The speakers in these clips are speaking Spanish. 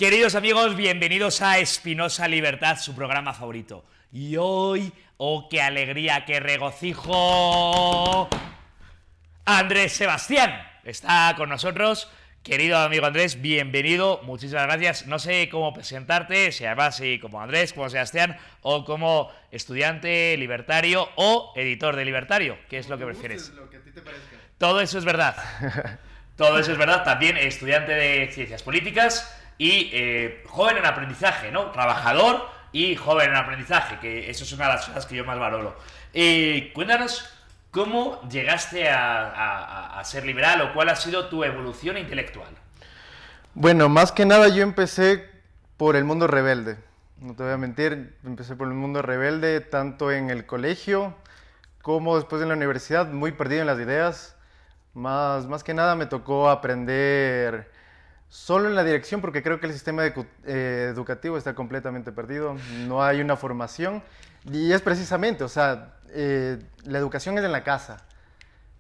Queridos amigos, bienvenidos a Espinosa Libertad, su programa favorito. Y hoy, ¡oh qué alegría, qué regocijo! Andrés Sebastián está con nosotros. Querido amigo Andrés, bienvenido, muchísimas gracias. No sé cómo presentarte, si además como Andrés, como Sebastián, o como estudiante libertario o editor de Libertario. ¿Qué es lo que prefieres? Lo que a ti te parezca. Todo eso es verdad. Todo eso es verdad. También estudiante de Ciencias Políticas y joven en aprendizaje, ¿no? Trabajador y joven en aprendizaje, que eso es una de las cosas que yo más valoro. Cuéntanos cómo llegaste a ser liberal o cuál ha sido tu evolución intelectual. Bueno, más que nada yo empecé por el mundo rebelde. No te voy a mentir, empecé por el mundo rebelde tanto en el colegio como después en la universidad, muy perdido en las ideas. Más que nada me tocó aprender solo en la dirección porque creo que el sistema educativo está completamente perdido, no hay una formación y es precisamente, o sea, la educación es en la casa,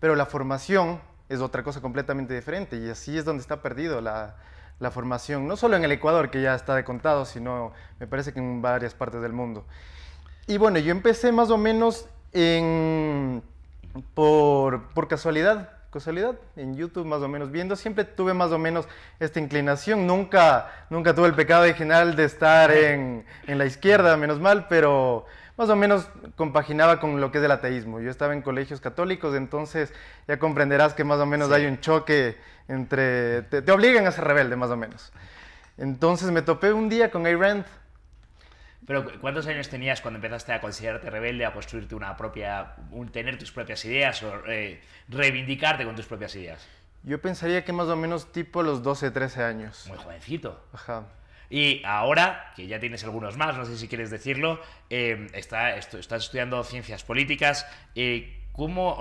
pero la formación es otra cosa completamente diferente y así es donde está perdido la formación, no solo en el Ecuador que ya está de contado, sino me parece que en varias partes del mundo. Y bueno, yo empecé más o menos por casualidad en YouTube más o menos viendo, siempre tuve más o menos esta inclinación, nunca tuve el pecado original de estar en la izquierda, menos mal, pero más o menos compaginaba con lo que es el ateísmo. Yo estaba en colegios católicos, entonces ya comprenderás que más o menos sí hay un choque entre, te obligan a ser rebelde más o menos. Entonces me topé un día con Ayn Rand. Pero ¿cuántos años tenías cuando empezaste a considerarte rebelde, a construirte una propia, tener tus propias ideas o reivindicarte con tus propias ideas? Yo pensaría que más o menos tipo los 12, 13 años. Muy jovencito. Ajá. Y ahora, que ya tienes algunos más, no sé si quieres decirlo, estás estudiando ciencias políticas. ¿Cómo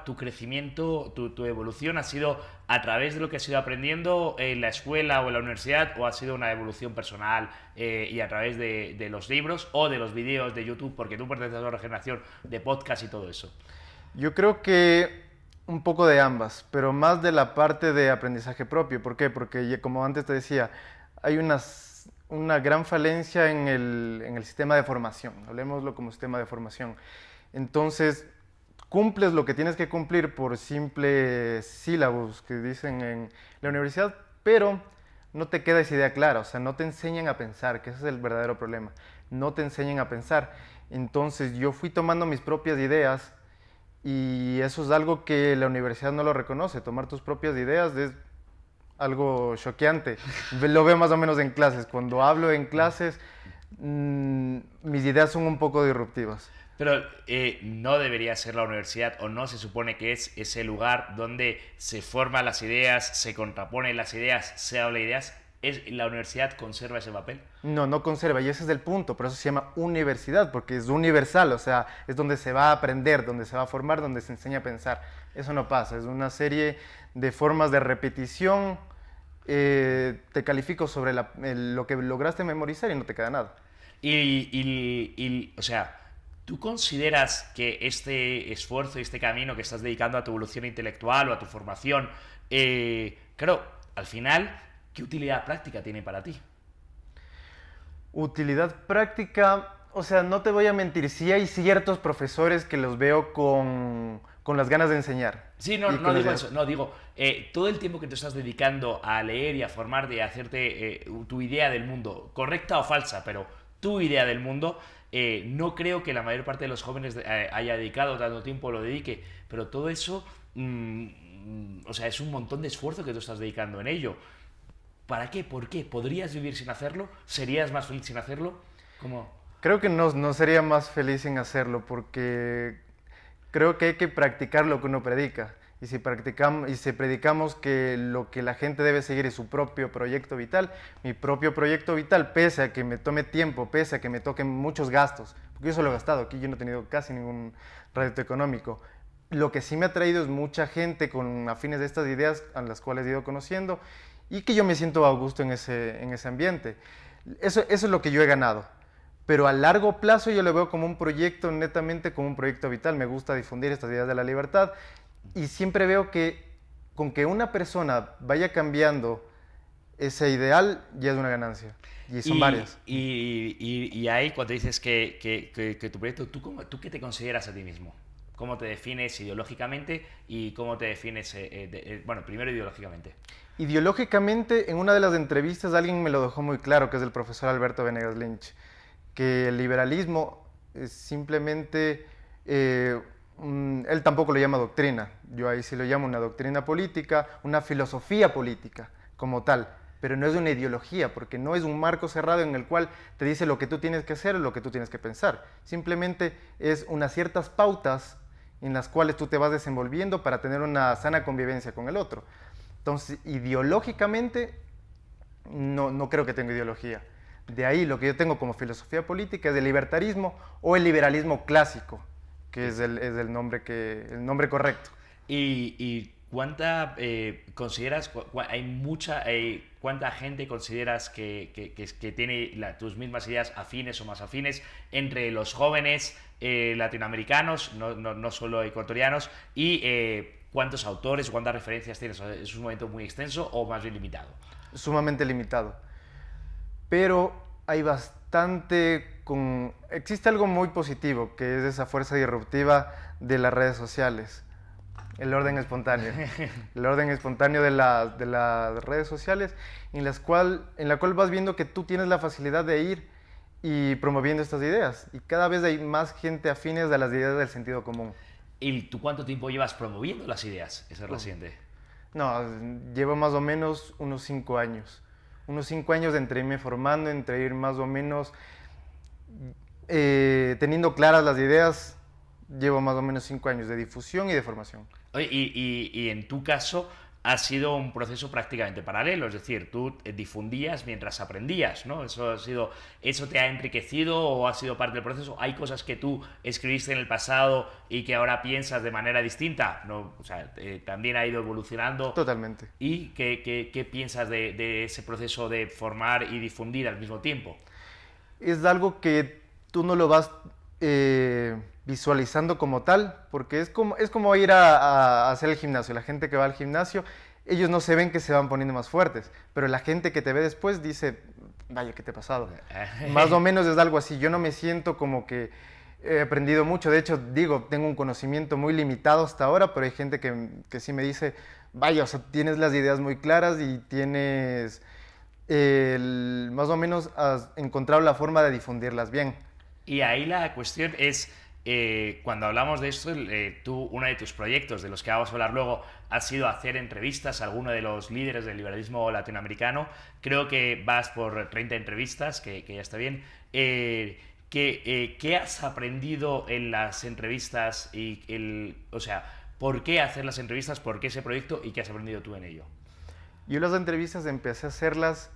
tu crecimiento, tu evolución ha sido a través de lo que has ido aprendiendo en la escuela o en la universidad, o ha sido una evolución personal y a través de los libros o de los vídeos de YouTube, porque tú perteneces a una generación de podcast y todo eso? Yo creo que un poco de ambas, pero más de la parte de aprendizaje propio. ¿Por qué? Porque como antes te decía, hay una gran falencia en el sistema de formación, hablemoslo como sistema de formación. Entonces, cumples lo que tienes que cumplir por simples sílabos que dicen en la universidad, pero no te queda esa idea clara, o sea, no te enseñan a pensar, que ese es el verdadero problema, no te enseñan a pensar. Entonces, yo fui tomando mis propias ideas y eso es algo que la universidad no lo reconoce, tomar tus propias ideas es algo choqueante. Lo veo más o menos en clases. Cuando hablo en clases, mis ideas son un poco disruptivas. Pero no debería ser la universidad, o no se supone que es ese lugar donde se forman las ideas, se contraponen las ideas, se habla de ideas. ¿La universidad conserva ese papel? No conserva, y ese es el punto. Por eso se llama universidad, porque es universal, o sea, es donde se va a aprender, donde se va a formar, donde se enseña a pensar. Eso no pasa, es una serie de formas de repetición. Te califico sobre lo que lograste memorizar y no te queda nada. O sea, ¿tú consideras que este esfuerzo y este camino que estás dedicando a tu evolución intelectual o a tu formación, claro, al final, ¿qué utilidad práctica tiene para ti? Utilidad práctica, o sea, no te voy a mentir, sí hay ciertos profesores que los veo con las ganas de enseñar. Sí, no digo eso, no, digo, todo el tiempo que te estás dedicando a leer y a formarte y a hacerte tu idea del mundo, correcta o falsa, pero tu idea del mundo, no creo que la mayor parte de los jóvenes haya dedicado tanto tiempo, lo dedique, pero todo eso, o sea, es un montón de esfuerzo que tú estás dedicando en ello. ¿Para qué? ¿Por qué? ¿Podrías vivir sin hacerlo? ¿Serías más feliz sin hacerlo? ¿Cómo? Creo que no sería más feliz sin hacerlo, porque creo que hay que practicar lo que uno predica. Y si predicamos que lo que la gente debe seguir es su propio proyecto vital, mi propio proyecto vital, pese a que me tome tiempo, pese a que me toquen muchos gastos, porque yo solo he gastado, aquí yo no he tenido casi ningún rédito económico. Lo que sí me ha traído es mucha gente con afines de estas ideas a las cuales he ido conociendo y que yo me siento a gusto en ese ambiente. Eso es lo que yo he ganado. Pero a largo plazo yo lo veo como un proyecto, netamente como un proyecto vital. Me gusta difundir estas ideas de la libertad y siempre veo que con que una persona vaya cambiando ese ideal ya es una ganancia. Y son varias. Y ahí cuando dices que tu proyecto, ¿tú qué te consideras a ti mismo? ¿Cómo te defines ideológicamente y cómo te defines, bueno, primero ideológicamente? Ideológicamente, en una de las entrevistas alguien me lo dejó muy claro, que es el profesor Alberto Venegas Lynch, que el liberalismo es simplemente, él tampoco lo llama doctrina, yo ahí sí lo llamo una doctrina política, una filosofía política como tal, pero no es una ideología, porque no es un marco cerrado en el cual te dice lo que tú tienes que hacer o lo que tú tienes que pensar, simplemente es unas ciertas pautas en las cuales tú te vas desenvolviendo para tener una sana convivencia con el otro. Entonces, ideológicamente, no creo que tenga ideología. De ahí lo que yo tengo como filosofía política es el libertarismo o el liberalismo clásico, que es el nombre correcto. ¿Y cuánta consideras, cuánta gente consideras que tiene tus mismas ideas afines o más afines entre los jóvenes latinoamericanos, no solo ecuatorianos, y cuántos autores o cuántas referencias tienes? ¿Es un momento muy extenso o más bien limitado? Sumamente limitado. Pero hay existe algo muy positivo, que es esa fuerza disruptiva de las redes sociales. El orden espontáneo. El orden espontáneo de las redes sociales, en la cual vas viendo que tú tienes la facilidad de ir y promoviendo estas ideas. Y cada vez hay más gente afines a las ideas del sentido común. ¿Y tú cuánto tiempo llevas promoviendo las ideas? Esa es la siguiente. No, llevo más o menos unos 5 años. Unos 5 años entre irme formando, entre ir más o menos teniendo claras las ideas. Llevo más o menos 5 años de difusión y de formación. Oye, y en tu caso ha sido un proceso prácticamente paralelo, es decir, tú difundías mientras aprendías, ¿no? ¿Eso te ha enriquecido o ha sido parte del proceso? ¿Hay cosas que tú escribiste en el pasado y que ahora piensas de manera distinta? ¿No? O sea, también ha ido evolucionando. Totalmente. ¿Y qué piensas de ese proceso de formar y difundir al mismo tiempo? Es algo que tú no lo vas visualizando como tal, porque es como ir a hacer el gimnasio. La gente que va al gimnasio, ellos no se ven que se van poniendo más fuertes, pero la gente que te ve después dice, vaya, ¿qué te ha pasado? Más o menos es algo así. Yo no me siento como que he aprendido mucho. De hecho, digo, tengo un conocimiento muy limitado hasta ahora, pero hay gente que sí me dice, vaya, o sea, tienes las ideas muy claras y tienes más o menos has encontrado la forma de difundirlas bien. Y ahí la cuestión es, cuando hablamos de esto, uno de tus proyectos, de los que vamos a hablar luego, ha sido hacer entrevistas a alguno de los líderes del liberalismo latinoamericano. Creo que vas por 30 entrevistas, que ya está bien. ¿Qué has aprendido en las entrevistas? O sea, ¿por qué hacer las entrevistas? ¿Por qué ese proyecto? ¿Y qué has aprendido tú en ello? Yo las entrevistas empecé a hacerlas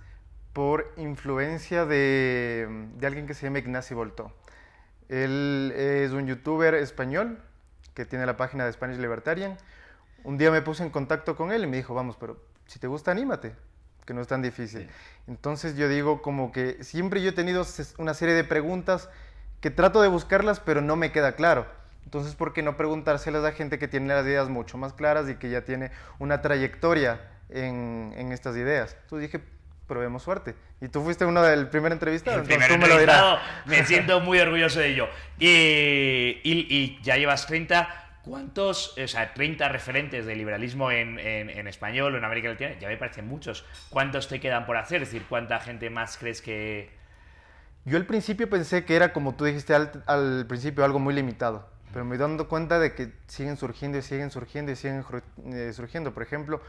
por influencia de alguien que se llama Ignacio Voltó. Él es un youtuber español que tiene la página de Spanish Libertarian. Un día me puse en contacto con él y me dijo, vamos, pero si te gusta, anímate, que no es tan difícil. Sí. Entonces yo digo como que siempre yo he tenido una serie de preguntas que trato de buscarlas, pero no me queda claro. Entonces, ¿por qué no preguntárselas a gente que tiene las ideas mucho más claras y que ya tiene una trayectoria en estas ideas? Entonces dije, probemos suerte. Y tú fuiste uno del primer entrevistado, entonces tú me lo dirás. Me siento muy orgulloso de ello. Y ya llevas 30. ¿Cuántos, o sea, 30 referentes de liberalismo en español o en América Latina? Ya me parecen muchos. ¿Cuántos te quedan por hacer? Es decir, ¿cuánta gente más crees que...? Yo al principio pensé que era, como tú dijiste al principio, algo muy limitado. Pero me doy dando cuenta de que siguen surgiendo y siguen surgiendo y siguen surgiendo. Por ejemplo,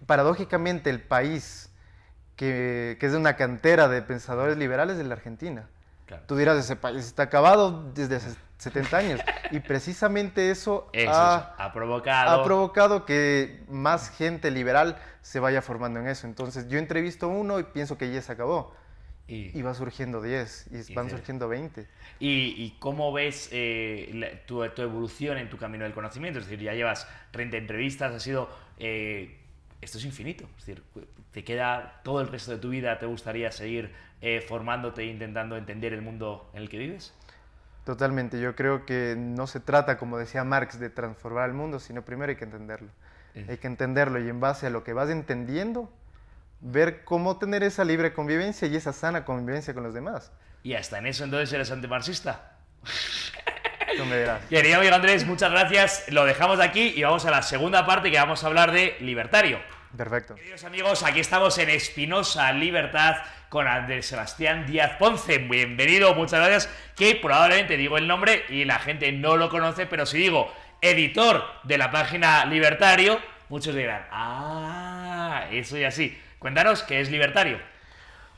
paradójicamente el país que es de una cantera de pensadores liberales es la Argentina. Claro. Tú dirás, ese país está acabado desde hace 70 años. Y precisamente eso ha provocado que más gente liberal se vaya formando en eso. Entonces yo entrevisto uno y pienso que ya se acabó. Y va surgiendo 10, y van surgiendo 20. ¿Y cómo ves tu evolución en tu camino del conocimiento? Es decir, ya llevas 30 entrevistas, ha sido... esto es infinito, es decir, te queda todo el resto de tu vida, ¿te gustaría seguir formándote e intentando entender el mundo en el que vives? Totalmente, yo creo que no se trata, como decía Marx, de transformar el mundo, sino primero hay que entenderlo. Hay que entenderlo y en base a lo que vas entendiendo, ver cómo tener esa libre convivencia y esa sana convivencia con los demás. Y hasta en eso entonces eres antimarxista. Tú me dirás. Querido amigo Andrés, muchas gracias. Lo dejamos aquí y vamos a la segunda parte, que vamos a hablar de libertario. Perfecto. Queridos amigos, aquí estamos en Espinosa Libertad con Andrés Sebastián Díaz Ponce. Bienvenido, muchas gracias. Que probablemente digo el nombre y la gente no lo conoce, pero si digo editor de la página Libertario, muchos dirán, eso y así. Cuéntanos, ¿qué es Libertario?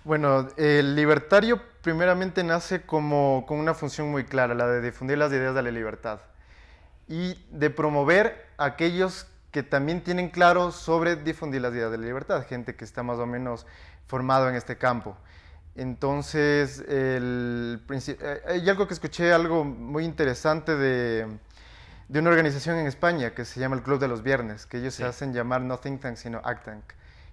Bueno, el libertario primeramente nace como con una función muy clara, la de difundir las ideas de la libertad y de promover a aquellos que también tienen claro sobre difundir las ideas de la libertad, gente que está más o menos formado en este campo. Entonces, hay algo que escuché, algo muy interesante de una organización en España que se llama el Club de los Viernes, que ellos se hacen llamar no think tank, sino act tank.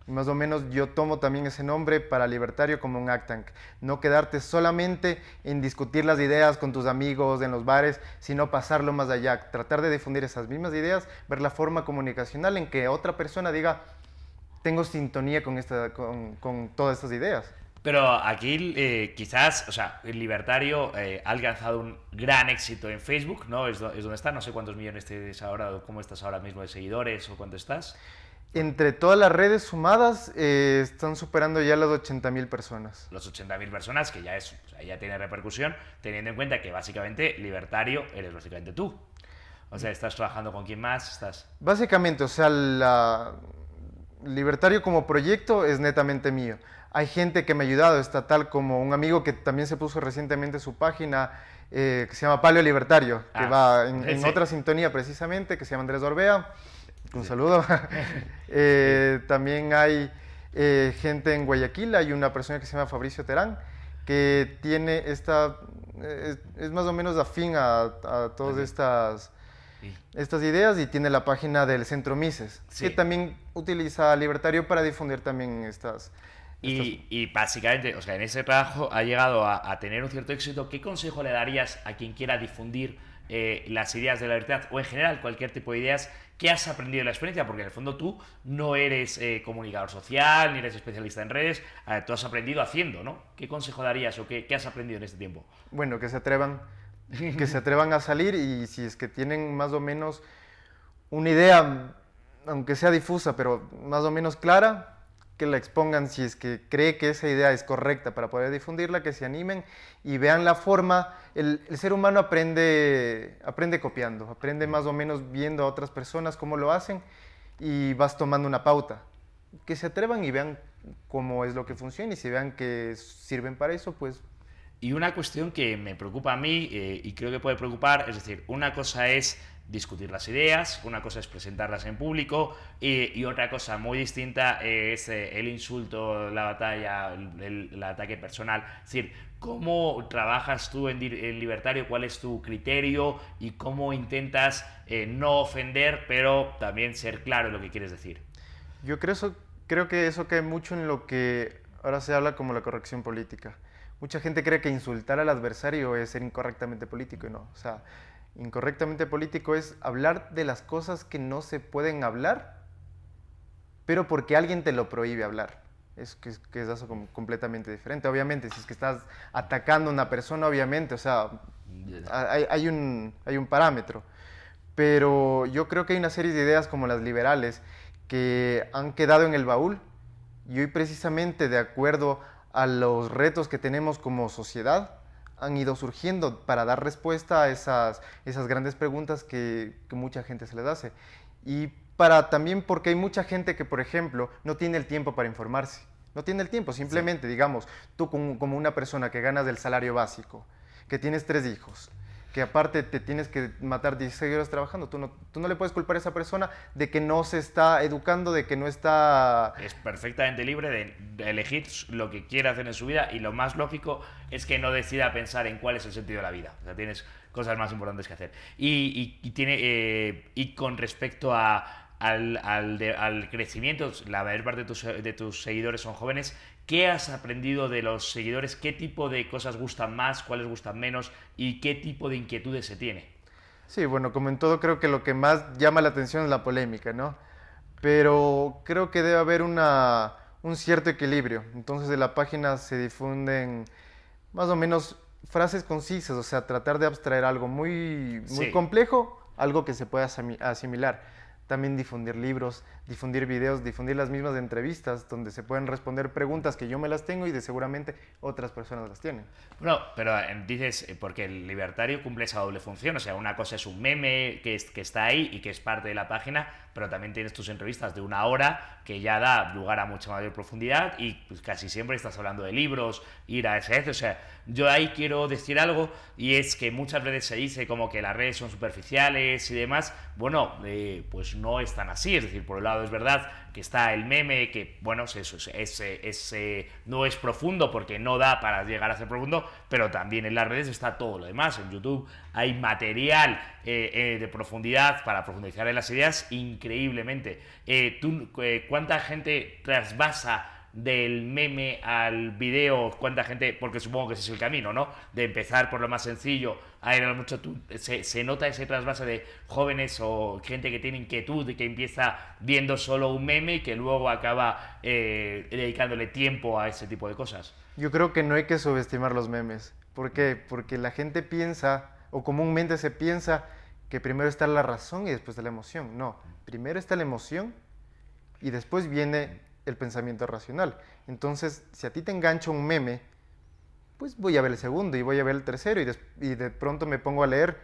Y más o menos yo tomo también ese nombre para libertario como un act tank. No quedarte solamente en discutir las ideas con tus amigos en los bares, sino pasarlo más allá. Tratar de difundir esas mismas ideas, ver la forma comunicacional en que otra persona diga, tengo sintonía con todas estas ideas. Pero aquí quizás, o sea, el libertario ha alcanzado un gran éxito en Facebook, ¿no? Es donde está. No sé cuántos millones tienes ahora, o cómo estás ahora mismo de seguidores, o cuánto estás. Entre todas las redes sumadas, están superando ya las 80.000 personas. Los 80.000 personas, que ya es, o sea, ya tiene repercusión, teniendo en cuenta que básicamente libertario eres básicamente tú. O sea, ¿estás trabajando con quién más? Básicamente, o sea, libertario como proyecto es netamente mío. Hay gente que me ha ayudado, está tal como un amigo que también se puso recientemente su página, que se llama Paleo Libertario, que va en otra sintonía precisamente, que se llama Andrés Orbea. Un saludo. También hay gente en Guayaquil, hay una persona que se llama Fabricio Terán, que tiene es más o menos afín a todas estas ideas y tiene la página del Centro Mises, que también utiliza Libertario para difundir también estas... Y básicamente, o sea, en ese trabajo ha llegado a tener un cierto éxito. ¿Qué consejo le darías a quien quiera difundir las ideas de la libertad o en general cualquier tipo de ideas? ¿Qué has aprendido de la experiencia? Porque en el fondo tú no eres comunicador social, ni eres especialista en redes, tú has aprendido haciendo, ¿no? ¿Qué consejo darías o qué has aprendido en este tiempo? Bueno, que se atrevan a salir y si es que tienen más o menos una idea, aunque sea difusa, pero más o menos clara, que la expongan si es que cree que esa idea es correcta para poder difundirla, que se animen y vean la forma. El ser humano aprende copiando, aprende más o menos viendo a otras personas cómo lo hacen y vas tomando una pauta. Que se atrevan y vean cómo es lo que funciona y si vean que sirven para eso, pues... Y una cuestión que me preocupa a mí y creo que puede preocupar, es decir, una cosa es discutir las ideas, una cosa es presentarlas en público y otra cosa muy distinta es el insulto, la batalla, el ataque personal. Es decir, ¿cómo trabajas tú en libertario? ¿Cuál es tu criterio? ¿Y cómo intentas no ofender, pero también ser claro en lo que quieres decir? Yo creo que eso cae mucho en lo que ahora se habla como la corrección política. Mucha gente cree que insultar al adversario es ser incorrectamente político y no. O sea, incorrectamente político es hablar de las cosas que no se pueden hablar, pero porque alguien te lo prohíbe hablar. Es eso completamente diferente. Obviamente, si es que estás atacando a una persona, obviamente, o sea, hay un parámetro. Pero yo creo que hay una serie de ideas como las liberales que han quedado en el baúl y hoy precisamente de acuerdo a los retos que tenemos como sociedad han ido surgiendo para dar respuesta a esas grandes preguntas que mucha gente se les hace. Y también porque hay mucha gente que, por ejemplo, no tiene el tiempo para informarse. No tiene el tiempo, simplemente, digamos, tú como una persona que ganas del salario básico, que tienes 3 hijos, que aparte te tienes que matar 16 horas trabajando, tú no le puedes culpar a esa persona de que no se está educando, de que no está... Es perfectamente libre de elegir lo que quiere hacer en su vida y lo más lógico es que no decida pensar en cuál es el sentido de la vida. O sea, tienes cosas más importantes que hacer. Y con respecto al crecimiento, la mayor parte de tus seguidores son jóvenes. ¿Qué has aprendido de los seguidores? ¿Qué tipo de cosas gustan más? ¿Cuáles gustan menos? ¿Y qué tipo de inquietudes se tiene? Sí, bueno, como en todo, creo que lo que más llama la atención es la polémica, ¿no? Pero creo que debe haber una un cierto equilibrio. Entonces de la página se difunden más o menos frases concisas, o sea, tratar de abstraer algo muy Sí. complejo, algo que se pueda asimilar. También difundir libros, difundir videos, difundir las mismas entrevistas donde se pueden responder preguntas que yo me las tengo y de seguramente otras personas las tienen. Bueno, pero dices, porque el libertario cumple esa doble función, o sea, una cosa es un meme que está ahí y que es parte de la página, pero también tienes tus entrevistas de 1 hora que ya da lugar a mucha mayor profundidad y pues, casi siempre estás hablando de libros, ir a ese, o sea, yo ahí quiero decir algo y es que muchas veces se dice como que las redes son superficiales y demás, bueno, pues no es tan así, es decir, por un lado es verdad que está el meme, que bueno, no es profundo porque no da para llegar a ser profundo, pero también en las redes está todo lo demás. En YouTube hay material de profundidad para profundizar en las ideas increíblemente. ¿Cuánta gente trasvasa del meme al video? ¿Cuánta gente? Porque supongo que ese es el camino, ¿no? De empezar por lo más sencillo a ir a lo mucho. Se nota ese trasvase de jóvenes o gente que tiene inquietud y que empieza viendo solo un meme y que luego acaba dedicándole tiempo a ese tipo de cosas. Yo creo que no hay que subestimar los memes. ¿Por qué? Porque la gente piensa, o comúnmente se piensa, que primero está la razón y después está la emoción. No, primero está la emoción y después viene el pensamiento racional. Entonces, si a ti te engancha un meme, pues voy a ver el segundo y voy a ver el tercero y de pronto me pongo a leer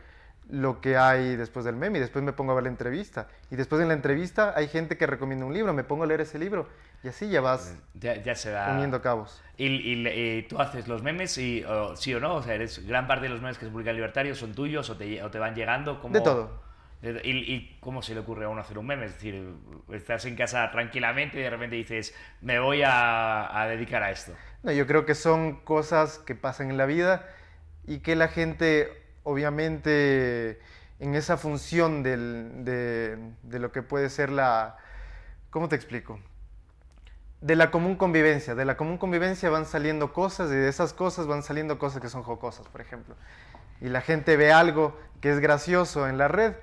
lo que hay después del meme y después me pongo a ver la entrevista. Y después en la entrevista hay gente que recomienda un libro, me pongo a leer ese libro y así ya vas Ya se da. uniendo cabos. Tú haces los memes sí o no, o sea, gran parte de los memes que se publican en Libertario son tuyos o te van llegando como... De todo. ¿Y cómo se le ocurre a uno hacer un meme? Es decir, estás en casa tranquilamente y de repente dices, me voy a dedicar a esto. No, yo creo que son cosas que pasan en la vida y que la gente, obviamente, en esa función de lo que puede ser la... ¿Cómo te explico? De la común convivencia. De la común convivencia van saliendo cosas y de esas cosas van saliendo cosas que son jocosas, por ejemplo. Y la gente ve algo que es gracioso en la red.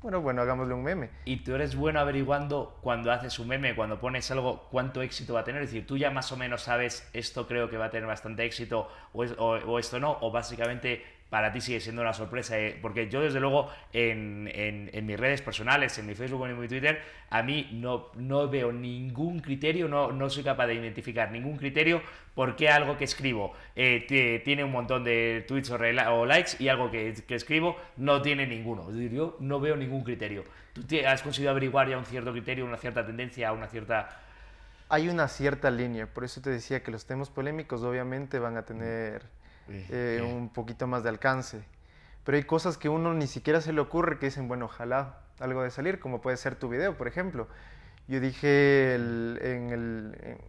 Bueno, hagámosle un meme. Y tú eres bueno averiguando cuando haces un meme, cuando pones algo, cuánto éxito va a tener. Es decir, tú ya más o menos sabes esto creo que va a tener bastante éxito o esto no, o básicamente para ti sigue siendo una sorpresa. Porque yo desde luego en mis redes personales, en mi Facebook o en mi Twitter, a mí no veo ningún criterio, no soy capaz de identificar ningún criterio por qué algo que escribo tiene un montón de tweets o likes y algo que escribo no tiene ninguno. Es decir, yo no veo ningún criterio. ¿Tú has conseguido averiguar ya un cierto criterio, una cierta tendencia, una cierta... Hay una cierta línea, por eso te decía que los temas polémicos obviamente van a tener un poquito más de alcance. Pero hay cosas que uno ni siquiera se le ocurre que dicen, bueno, ojalá algo de salir, como puede ser tu video, por ejemplo. Yo dije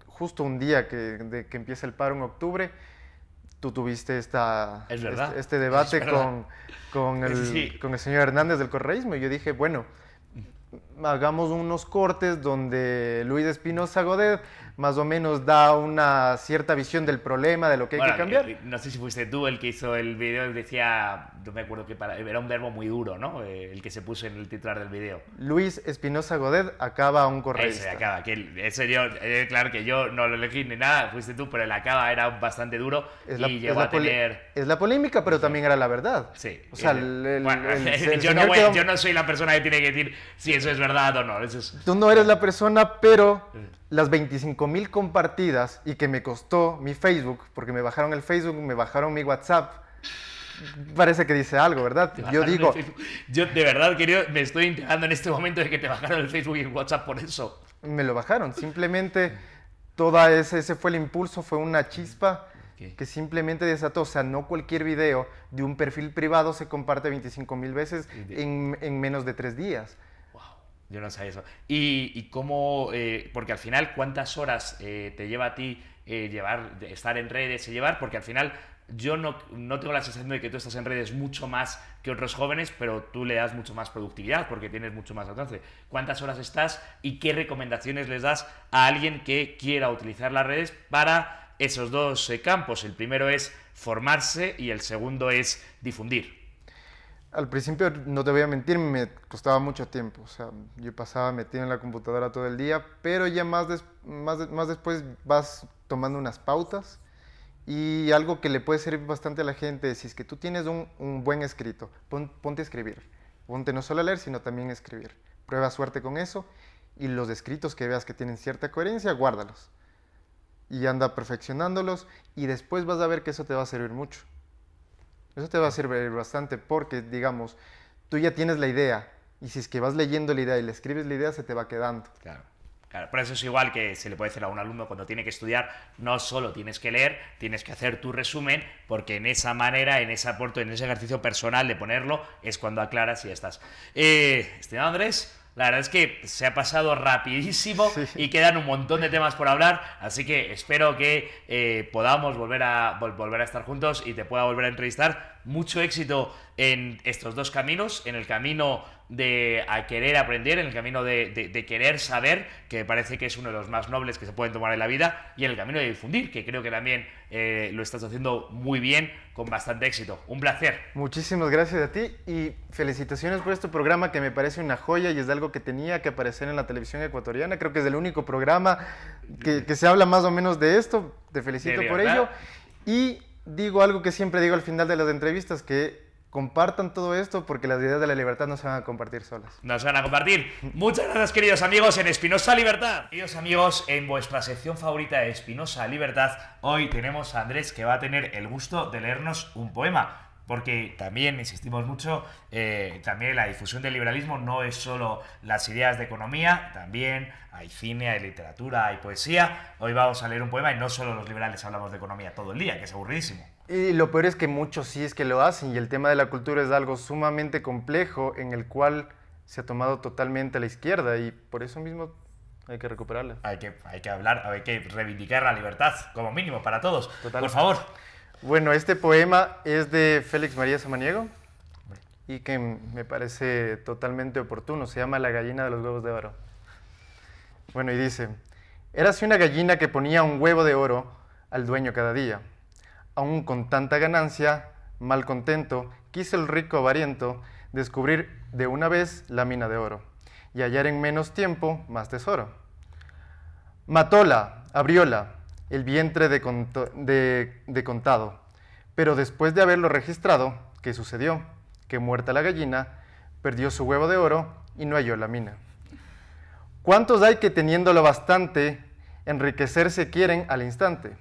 justo un día de que empieza el paro en octubre, tú tuviste Es verdad. este debate Es verdad. Sí. con el señor Hernández del correísmo. Y yo dije, bueno, hagamos unos cortes donde Luis Espinosa Godet más o menos da una cierta visión del problema, de lo que hay que cambiar. No sé si fuiste tú el que hizo el video, decía, no me acuerdo que era un verbo muy duro, ¿no? El que se puso en el titular del video. Luis Espinosa Godet acaba un correísta. Ese acaba, claro que yo no lo elegí ni nada, fuiste tú, pero el acaba era bastante duro y llegó a tener... Es la polémica, pero también era la verdad. Sí. O sea, yo no soy la persona que tiene que decir si eso es verdad o no. Tú no eres la persona, pero las 25,000 compartidas y que me costó mi Facebook, porque me bajaron el Facebook, me bajaron mi WhatsApp, parece que dice algo, ¿verdad? Yo digo... Yo de verdad, querido, me estoy enterando en este momento de que te bajaron el Facebook y el WhatsApp por eso. Me lo bajaron, simplemente ese fue el impulso, fue una chispa que simplemente desató. O sea, no cualquier video de un perfil privado se comparte 25,000 veces en menos de 3 días. Yo no sabía eso. ¿Y cómo? Porque al final, ¿cuántas horas te lleva a ti estar en redes y llevar? Porque al final yo no tengo la sensación de que tú estás en redes mucho más que otros jóvenes, pero tú le das mucho más productividad porque tienes mucho más alcance. ¿Cuántas horas estás y qué recomendaciones les das a alguien que quiera utilizar las redes para esos dos campos? El primero es formarse y el segundo es difundir. Al principio, no te voy a mentir, me costaba mucho tiempo. O sea, yo pasaba metido en la computadora todo el día, pero ya más después vas tomando unas pautas. Y algo que le puede servir bastante a la gente es, si es que tú tienes un buen escrito, ponte a escribir. Ponte no solo a leer, sino también a escribir. Prueba suerte con eso y los escritos que veas que tienen cierta coherencia, guárdalos. Y anda perfeccionándolos y después vas a ver que eso te va a servir mucho. Eso te va a servir bastante porque, digamos, tú ya tienes la idea y si es que vas leyendo la idea y le escribes la idea, se te va quedando. Claro. Claro, por eso es igual que se le puede decir a un alumno cuando tiene que estudiar, no solo tienes que leer, tienes que hacer tu resumen, porque en esa manera, en ese aporte, en ese ejercicio personal de ponerlo, es cuando aclaras y ya estás. Estimado Andrés, la verdad es que se ha pasado rapidísimo y quedan un montón de temas por hablar, así que espero que podamos volver a estar juntos y te pueda volver a entrevistar. Mucho éxito en estos dos caminos, en el camino de querer aprender, en el camino de querer saber, que me parece que es uno de los más nobles que se pueden tomar en la vida, y en el camino de difundir, que creo que también lo estás haciendo muy bien, con bastante éxito. Un placer. Muchísimas gracias a ti y felicitaciones por este programa que me parece una joya y es de algo que tenía que aparecer en la televisión ecuatoriana. Creo que es el único programa que se habla más o menos de esto. Te felicito por ello. Y digo algo que siempre digo al final de las entrevistas, que compartan todo esto porque las ideas de la libertad no se van a compartir solas. No se van a compartir. Muchas gracias, queridos amigos, en Espinosa Libertad. Queridos amigos, en vuestra sección favorita de Espinosa Libertad, hoy tenemos a Andrés, que va a tener el gusto de leernos un poema. Porque también insistimos mucho, también la difusión del liberalismo no es solo las ideas de economía, también hay cine, hay literatura, hay poesía. Hoy vamos a leer un poema y no solo los liberales hablamos de economía todo el día, que es aburridísimo. Y lo peor es que muchos sí es que lo hacen y el tema de la cultura es algo sumamente complejo en el cual se ha tomado totalmente a la izquierda y por eso mismo hay que recuperarla. Hay que hablar, hay que reivindicar la libertad, como mínimo, para todos. Total. Por favor. Bueno, este poema es de Félix María Samaniego y que me parece totalmente oportuno. Se llama La gallina de los huevos de oro. Bueno, y dice: érase una gallina que ponía un huevo de oro al dueño cada día. Aún con tanta ganancia, mal contento, quiso el rico avariento descubrir de una vez la mina de oro y hallar en menos tiempo más tesoro. Matóla, abrióla, el vientre de contado, pero después de haberlo registrado, ¿qué sucedió? Que muerta la gallina, perdió su huevo de oro y no halló la mina. ¿Cuántos hay que teniéndolo bastante, enriquecerse quieren al instante,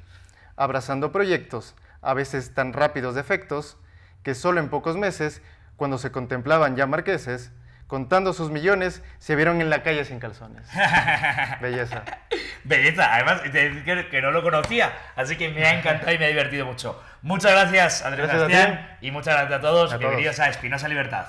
abrazando proyectos, a veces tan rápidos de efectos, que solo en pocos meses, cuando se contemplaban ya marqueses, contando sus millones, se vieron en la calle sin calzones? Belleza. Belleza, además que no lo conocía, así que me ha encantado y me ha divertido mucho. Muchas gracias, Andrés Sebastián, y muchas gracias a todos. Bienvenidos a Espinosa Libertad.